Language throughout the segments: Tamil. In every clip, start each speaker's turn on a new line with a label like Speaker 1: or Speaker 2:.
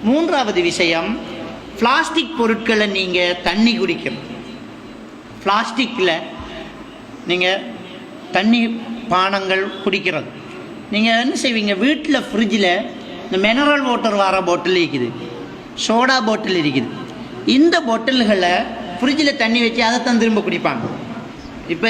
Speaker 1: மூன்றாவது விஷயம், பிளாஸ்டிக் பொருட்களை நீங்கள் தண்ணி குடிக்கணும். பிளாஸ்டிக்கில் நீங்கள் தண்ணி பானங்கள் குடிக்கிறது, நீங்கள் என்ன செய்வீங்க, வீட்டில் ஃப்ரிட்ஜில் இந்த மினரல் வாட்டர் வர பாட்டில் இருக்குது, சோடா பாட்டில் இருக்குது. இந்த பாட்டில்களை ஃப்ரிட்ஜில் தண்ணி வச்சு அதை தான் திரும்ப குடிப்பாங்க. இப்போ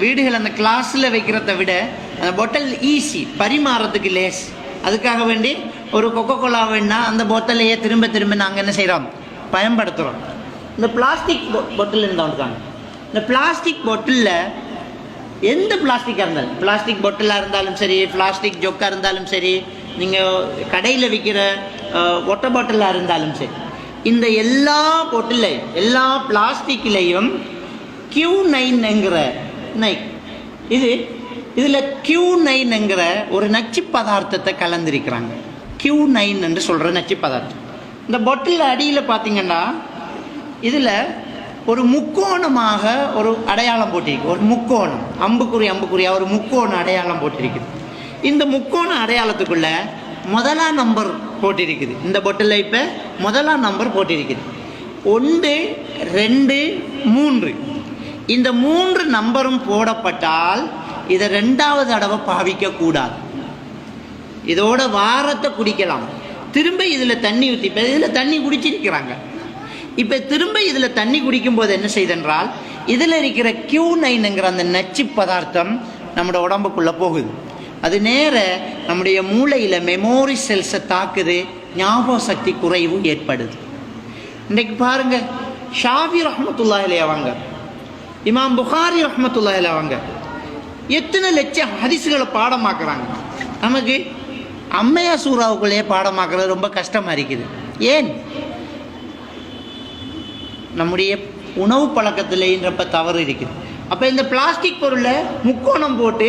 Speaker 1: வீடுகள் அந்த கிளாஸில் வைக்கிறத விட அந்த பாட்டில் ஈஸி, பரிமாறத்துக்கு லேஸ். அதுக்காக வேண்டி ஒரு கொக்கோ கோலா வேணா அந்த பாட்டிலையே திரும்ப திரும்ப நாங்கள் என்ன செய்கிறோம், பயன்படுத்துகிறோம். இந்த பிளாஸ்டிக் பாட்டில் இருந்தாங்க, இந்த பிளாஸ்டிக் பாட்டிலில் எந்த பிளாஸ்டிக்காக இருந்தாலும், பிளாஸ்டிக் பாட்டிலாக இருந்தாலும் சரி, பிளாஸ்டிக் ஜொக்காக இருந்தாலும் சரி, நீங்கள் கடையில் விற்கிற ஒட்டை பாட்டிலாக இருந்தாலும் சரி, இந்த எல்லா பாட்டிலையும் எல்லா பிளாஸ்டிக்லேயும் Q9 இதில் Q9 ஒரு நச்சு பதார்த்தத்தை கலந்திருக்கிறாங்க. Q9 என்று சொல்கிற நச்சு பதார்த்தம் இந்த பாட்டில் அடியில் பார்த்தீங்கன்னா இதில் ஒரு முக்கோணமாக ஒரு அடையாளம் போட்டிருக்கு. ஒரு முக்கோணம், அம்புக்குறியா ஒரு முக்கோண அடையாளம் போட்டிருக்குது. இந்த முக்கோண அடையாளத்துக்குள்ள முதலாம் நம்பர் போட்டிருக்குது. இந்த பாட்டிலில் இப்போ முதலாம் நம்பர் போட்டிருக்குது. 1, 2, 3. இந்த 3 நம்பரும் போடப்பட்டால் இதை 2வது தடவை பாவிக்கக்கூடாது. இதோட வாரத்தை குடிக்கலாம். திரும்ப இதில் தண்ணி ஊற்றி, இப்போ இதில் தண்ணி குடிச்சிருக்கிறாங்க. இப்போ திரும்ப இதில் தண்ணி குடிக்கும்போது என்ன செய்தென்றால் இதில் இருக்கிற Q9 அந்த நச்சு பதார்த்தம் நம்மளோட உடம்புக்குள்ளே போகுது. அது நேர நம்முடைய மூளையில் மெமோரி செல்ஸை தாக்குது, ஞாபக சக்தி குறைவு ஏற்படுது. இன்றைக்கு பாருங்க, ஷாஃபி ரஹ்மத்துல்லாஹி அலைஹி அவங்க, இமாம் புகாரி ரஹ்மத்துல்லாஹி அலைஹி அவங்க எத்தனை லட்சம் ஹதீஸ்களை பாடமாக்குறாங்க. நமக்கு அம்மையா சூறாவுக்குள்ளேயே பாடமாக்குறது ரொம்ப கஷ்டமாக இருக்குது. ஏன்? நம்முடைய உணவு பழக்கத்திலேன்றப்ப தவறு இருக்குது. அப்போ இந்த பிளாஸ்டிக் பொருளை முக்கோணம் போட்டு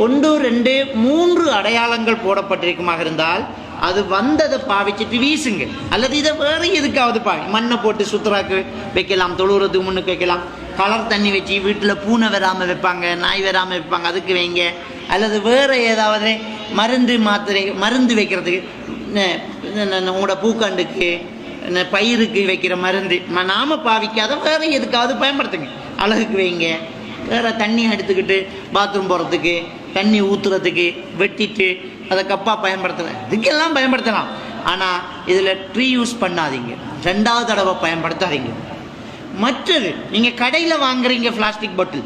Speaker 1: 1, 2, 3 அடையாளங்கள் போடப்பட்டிருக்குமாக இருந்தால் அது வந்ததை பாவிச்சுட்டு வீசுங்க, அல்லது இதை வேறு எதுக்காவது மண்ணை போட்டு சுத்தராக்கு வைக்கலாம், தொழுறதுக்கு முன்னுக்கு வைக்கலாம், கலர் தண்ணி வச்சு வீட்டில் பூனை வராமல் வைப்பாங்க, நாய் வராமல் வைப்பாங்க, அதுக்கு வைங்க. அல்லது வேறு ஏதாவது மருந்து வைக்கிறதுக்கு, உங்களோட பூக்கண்டுக்கு பயிருக்கு வைக்கிற மருந்து நாம பாவிக்காத வேறு எதுக்காவது பயன்படுத்துங்க, அழகுக்கு வைங்க. வேறு தண்ணி எடுத்துக்கிட்டு பாத்ரூம் போகிறதுக்கு, தண்ணி ஊற்றுறதுக்கு, வெட்டிட்டு அதை கப்பாக பயன்படுத்தலாம், இதுக்கெல்லாம் பயன்படுத்தலாம். ஆனால் இதில் ரீயூஸ் பண்ணாதீங்க, 2வது தடவை பயன்படுத்தாதீங்க. மற்றது, நீங்கள் கடையில் வாங்குறீங்க பிளாஸ்டிக் பாட்டில்,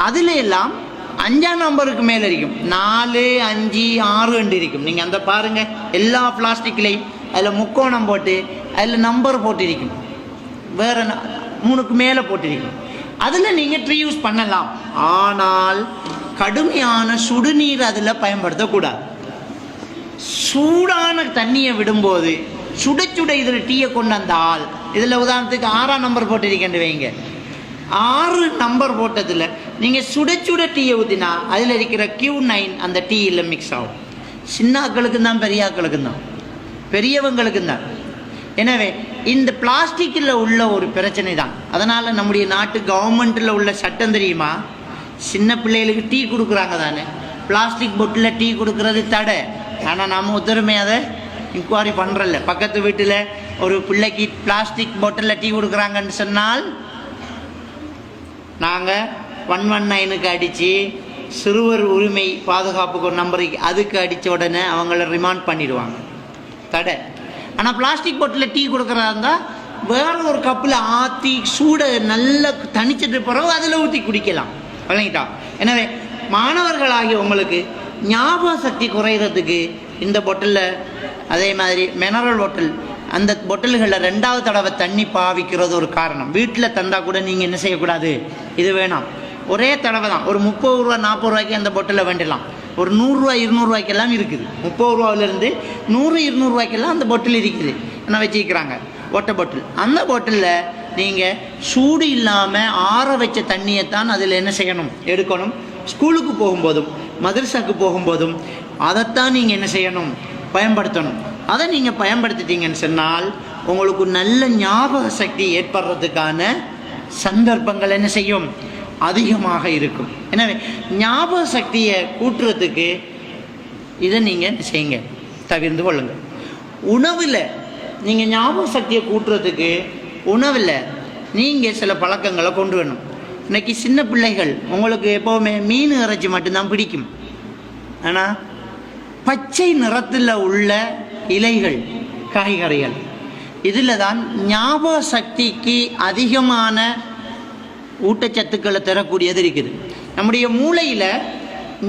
Speaker 1: அதில் எல்லாம் 5ஆம் நம்பருக்கு மேலே இருக்கும், 4, 5, 6 இருக்கும். நீங்கள் அந்த பாருங்கள், எல்லா பிளாஸ்டிக்லேயும் அதில் முக்கோணம் போட்டு அதில் நம்பர் போட்டிருக்கும், வேறு 3க்கு மேலே போட்டிருக்கும். அதில் நீங்கள் ரீயூஸ் பண்ணலாம். ஆனால் கடுமையான சுடுநீர் அதில் பயன்படுத்தக்கூடாது. சூடான தண்ணியை விடும்போது சுட சுட இதில் டீயை கொண்டாந்தால், இதில் உதாரணத்துக்கு 6ஆம் நம்பர் போட்டிருக்கேன்னு வைங்க, 6 நம்பர் போட்டதில் நீங்கள் சுட சுட டீயை ஊற்றினா அதில் இருக்கிற Q9 அந்த டீயில் மிக்ஸ் ஆகும். சின்னாக்களுக்கு தான், பெரியாக்களுக்கு தான், பெரியவங்களுக்கு தான். எனவே இந்த பிளாஸ்டிக்கில் உள்ள ஒரு பிரச்சனை தான். அதனால் நம்முடைய நாட்டு கவர்மெண்ட்டில் உள்ள சட்டம் தெரியுமா, சின்ன பிள்ளைகளுக்கு டீ கொடுக்குறாங்க தானே, பிளாஸ்டிக் பொட்டில் டீ கொடுக்கறது தடை. ஆனால் நம்ம ஒருத்தருமே அதை இன்குவாரி பண்ணுறல. பக்கத்து வீட்டில் ஒரு பிள்ளைக்கு பிளாஸ்டிக் பாட்டிலில் டீ கொடுக்குறாங்கன்னு சொன்னால் நாங்கள் 119க்கு அடித்து சிறுவர் உரிமை பாதுகாப்புக்கு ஒரு நம்பருக்கு அதுக்கு அடித்த உடனே அவங்கள ரிமாண்ட் பண்ணிடுவாங்க, தடை. ஆனால் பிளாஸ்டிக் பாட்டிலில் டீ கொடுக்குறதா இருந்தால் வேறு ஒரு கப்பில் ஆற்றி சூட நல்லா தணிச்சிட்டு பிறகு அதில் ஊற்றி குடிக்கலாம், விளங்கிட்டா? எனவே மாணவர்களாகிய உங்களுக்கு ஞாபக சக்தி குறைகிறதுக்கு இந்த பாட்டிலில், அதே மாதிரி மினரல் பாட்டில், அந்த பாட்டில்களில் 2வது தடவை தண்ணி பாவிக்கிறது ஒரு காரணம். வீட்டில் தந்தால் கூட நீங்கள் என்ன செய்யக்கூடாது, இது வேணாம். ஒரே தடவை தான், ஒரு 30 ரூபா 40 ரூபாய்க்கு அந்த பாட்டிலில் வேண்டலாம். ஒரு 100 ரூபா 200 ரூபாய்க்கெல்லாம் இருக்குது. 30 ரூபாவிலேருந்து 100 200 ரூபாய்க்கெல்லாம் அந்த பாட்டில் இருக்குது, என்ன வச்சுக்கிறாங்க, ஒட்டை பாட்டில். அந்த பாட்டிலில் நீங்கள் சூடு இல்லாமல் ஆற வச்ச தண்ணியைத்தான் அதில் என்ன செய்யணும், எடுக்கணும். ஸ்கூலுக்கு போகும்போதும் மதரசாவுக்கு போகும்போதும் அதைத்தான் நீங்கள் என்ன செய்யணும், பயன்படுத்தணும். அதை நீங்கள் பயன்படுத்திட்டீங்கன்னு சொன்னால் உங்களுக்கு நல்ல ஞாபக சக்தி ஏற்படுறதுக்கான சந்தர்ப்பங்கள் என்ன செய்யும், அதிகமாக இருக்கும். எனவே ஞாபக சக்தியை கூட்டுறதுக்கு இதை நீங்கள் செய்யுங்க, தவிர்த்து கொள்ளுங்கள். உணவில் நீங்கள் ஞாபக சக்தியை கூட்டுறதுக்கு உணவில் நீங்கள் சில பழக்கங்களை கொண்டு வரணும். இன்னைக்கு சின்ன பிள்ளைகள் உங்களுக்கு எப்போவுமே மீன் இறைச்சி மட்டும்தான் பிடிக்கும். ஆனால் பச்சை நிறத்தில் உள்ள இலைகள், காய்கறிகள், இதில் தான் ஞாபக சக்திக்கு அதிகமான ஊட்டச்சத்துக்களை தரக்கூடியது இருக்குது. நம்முடைய மூளையில்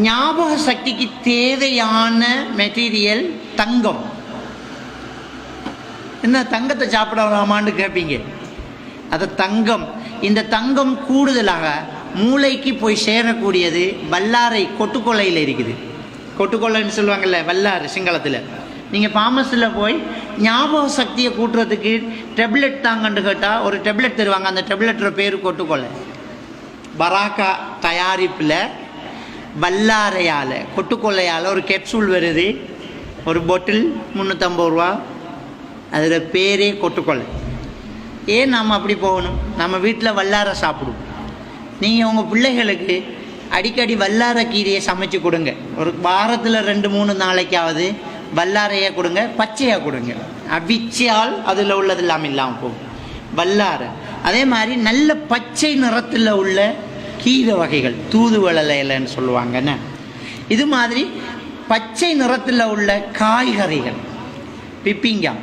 Speaker 1: ஞாபக சக்திக்கு தேவையான மெட்டீரியல் தங்கம். என்ன தங்கத்தை சாப்பிடலாமான்னு கேட்பீங்க. அது தங்கம். இந்த தங்கம் கூடுதலாக மூளைக்கு போய் சேரக்கூடியது வல்லாரை கொட்டுக்கொள்ளையில் இருக்குது. கொட்டுக்கொள்ளைன்னு சொல்லுவாங்கள்ல, வல்லாறு சிங்களத்தில். நீங்கள் ஃபார்மஸில் போய் ஞாபக சக்தியை கூட்டுறதுக்கு டெப்லெட் தாங்கன்னு கேட்டால் ஒரு டெப்லெட் தருவாங்க. அந்த டெப்லெட்டோட பேர் கொட்டுக்கொள்ளை. பராக்கா தயாரிப்பில் வல்லாரையால், கொட்டுக்கொள்ளையால் ஒரு கேப்சூல் வருது. ஒரு பாட்டில் 350 ரூபா. அதில் பேரே கொட்டுக்கொள்ளை. ஏன் நாம் அப்படி போகணும்? நம்ம வீட்டில் வல்லாரை சாப்பிடுவோம். நீங்கள் உங்கள் பிள்ளைகளுக்கு அடிக்கடி வல்லாரை கீரையை சமைச்சு கொடுங்க. ஒரு வாரத்தில் 2-3 நாளைக்காவது வல்லாரையை கொடுங்க, பச்சையாக கொடுங்க. அவிச்சால் அதில் உள்ளது இல்லாமல் போகும் வல்லாரை. அதே மாதிரி நல்ல பச்சை நிறத்தில் உள்ள கீரை வகைகள், தூதுவளை இலைன்னு சொல்லுவாங்கன்னு, இது மாதிரி பச்சை நிறத்தில் உள்ள காய்கறிகள், பிப்பிங்காய்,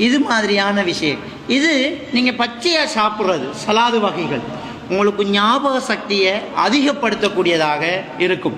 Speaker 1: இது மாதிரியான விஷயம். இது நீங்கள் பச்சையாக சாப்பிட்றது சலாது வகைகள் உங்களுக்கு ஞாபக சக்தியை அதிகப்படுத்தக்கூடியதாக இருக்கும்.